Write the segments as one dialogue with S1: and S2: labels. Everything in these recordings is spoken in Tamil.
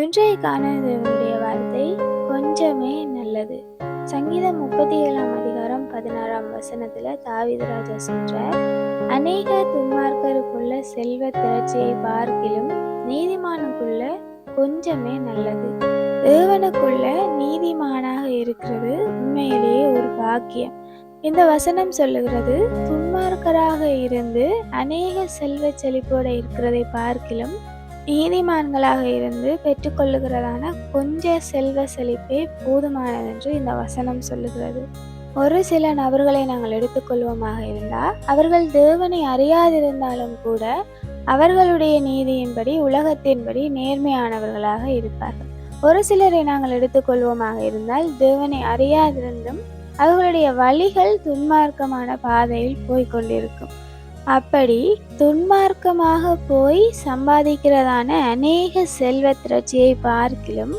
S1: இன்றைய தேவனுடைய வார்த்தை கொஞ்சமே நல்லது. சங்கீதம் 37ஆம் அதிகாரம் 16ஆம் வசனத்துல தாவீது ராஜா சொல்றார், அநேக துன்மார்க்கருக்குள்ள செல்வ திரட்சியை பார்க்கிலும் நீதிமானுக்குள்ள கொஞ்சமே நல்லது. தேவனுக்குள்ள நீதிமானாக இருக்கிறது உண்மையிலேயே ஒரு பாக்கியம். இந்த வசனம் சொல்லுகிறது, துன்மார்க்கராக இருந்து அநேக செல்வ செழிப்போட இருக்கிறதை பார்க்கிலும் நீதிமான்களாக இருந்து பெற்றுக்கொள்ளுகிறதான கொஞ்ச செல்வ செழிப்பே போதுமானது என்று இந்த வசனம் சொல்லுகிறது. ஒரு சில நபர்களை நாங்கள் எடுத்துக்கொள்வோமாக இருந்தால், அவர்கள் தேவனை அறியாதிருந்தாலும் கூட அவர்களுடைய நீதியின்படி உலகத்தின்படி நேர்மையானவர்களாக இருப்பார்கள். ஒரு சிலரை நாங்கள் எடுத்துக்கொள்வோமாக இருந்தால், தேவனை அறியாதிருந்தும் அவர்களுடைய வழிகள் துன்மார்க்கமான பாதையில் போய்கொண்டிருக்கும். அப்படி துன்மார்க்கமாக போய் சம்பாதிக்கிறதான அநேக செல்வ திரட்சியை பார்க்கிலும்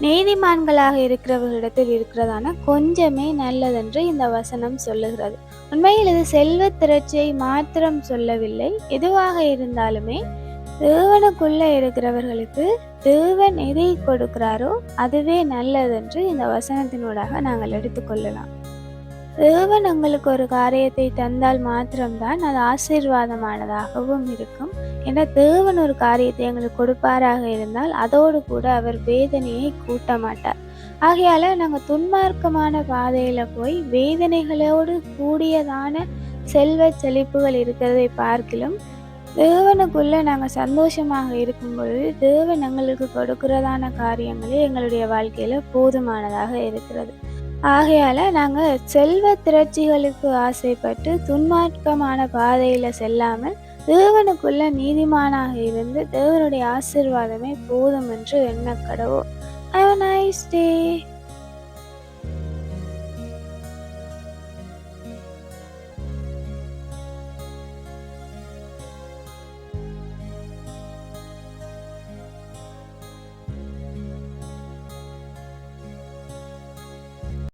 S1: நீதிமான்களாக இருக்கிறவர்களிடத்தில் இருக்கிறதான கொஞ்சமே நல்லதென்று இந்த வசனம் சொல்லுகிறது. உண்மையில் இது செல்வ திரட்சியை மாத்திரம் சொல்லவில்லை. எதுவாக இருந்தாலுமே தேவனுக்குள்ள இருக்கிறவர்களுக்கு தேவன் எதை கொடுக்கிறாரோ அதுவே நல்லதென்று இந்த வசனத்தினூடாக நாங்கள் எடுத்துக்கொள்ளலாம். தேவன் உங்களுக்கு ஒரு காரியத்தை தந்தால் மாத்திரம்தான் அது ஆசீர்வாதமானதாகவும் இருக்கும். ஏன்னா தேவன் ஒரு காரியத்தை எங்களுக்கு கொடுப்பாராக இருந்தால் அதோடு கூட அவர் வேதனையை கூட்ட மாட்டார். ஆகையால நாங்கள் துன்மார்க்கமான பாதையில போய் வேதனைகளோடு கூடியதான செல்வ செழிப்புகள் இருக்கிறதை பார்க்கிலும் தேவனுக்குள்ள நாங்கள் சந்தோஷமாக இருக்கும் பொழுது தேவன் எங்களுக்கு கொடுக்கிறதான காரியங்களே எங்களுடைய வாழ்க்கையில போதுமானதாக இருக்கிறது. ஆகையால நாங்கள் செல்வ திரட்சிகளுக்கு ஆசைப்பட்டு துன்மார்க்கமான பாதையில செல்லாமல் தேவனுக்குள்ள நீதிமானாக இருந்து தேவனுடைய ஆசீர்வாதமே போதும் என்று எண்ணக்கடவோம். Have a nice day.